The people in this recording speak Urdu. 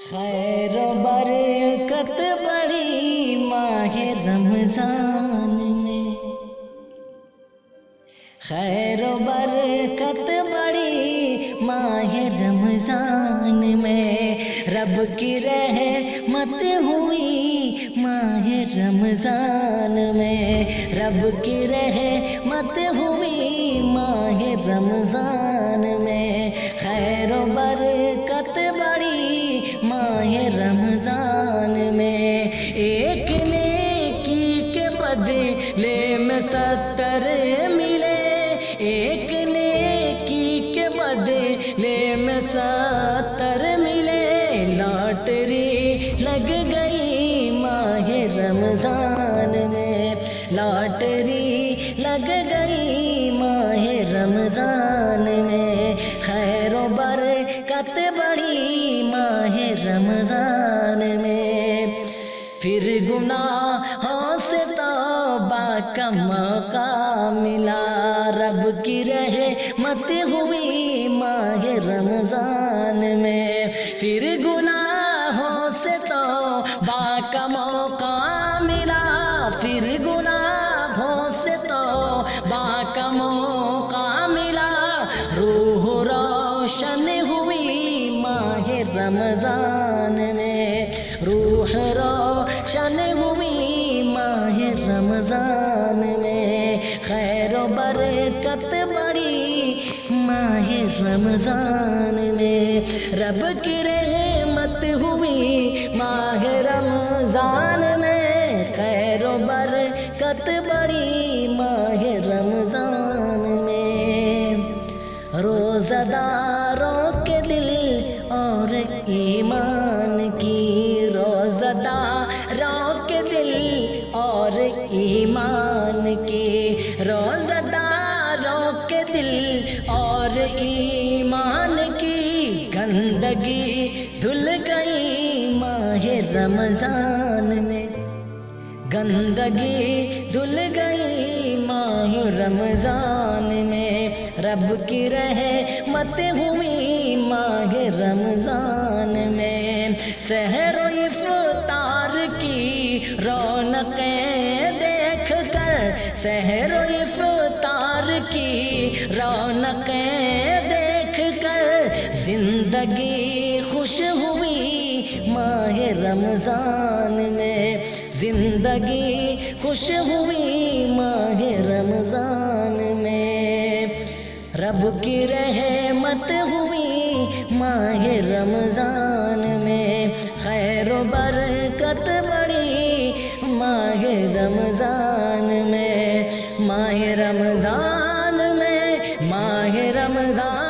خیر و برکت بڑی ماہ رمضان میں، خیر و برکت بڑی ماہ رمضان میں، رب کی رحمت ہوئی ماہ رمضان میں، رب کی رحمت ہوئی ماہ رمضان میں، خیر و برکت بڑی ماہ رمضان میں، ایک نیکی کے بدلے میں 70 ملے، ایک نیکی کے بدلے میں 70 ملے، لاٹری لگ گئی ماہ رمضان میں، لاٹری لگ گئی ماہ رمضان میں، خیر و برکت بڑی ماہ رمضان میں، پھر گناہوں سے توبہ کا موقع ملا، رب کی رحمت ہوئی ماہ رمضان میں، پھر گناہوں سے توبہ کا موقع ملا، پھر گناہوں سے توبہ کا موقع ملا، روح روشن ہوئی ماہ رمضان میں، روح روشن ہوئی ماہ رمضان میں، خیر و برکت بڑی ماہ رمضان میں، رب کی رحمت ہوئی ماہ رمضان میں، خیر و برکت بڑی ماہ رمضان میں، روزہ داروں کے دل اور ایمان کی، روزہ داروں کے دل اور ایمان کی، روزہ داروں کے دل اور ایمان کی، گندگی دھل گئی ماہ رمضان میں، گندگی دھل گئی ماہ رمضان میں، رب کی رحمت ہوئی ماہ رمضان میں، سحر و افطار کی رونقیں دیکھ کر، سحر و افطار کی رونقیں دیکھ کر، زندگی خوش ہوئی ماہ رمضان میں، زندگی خوش ہوئی ماہ رمضان میں، رب کی رحمت ہوئی ماہ رمضان میں، خیر و برکت بڑی ماہ رمضان میں، ماہ رمضان میں، ماہ رمضان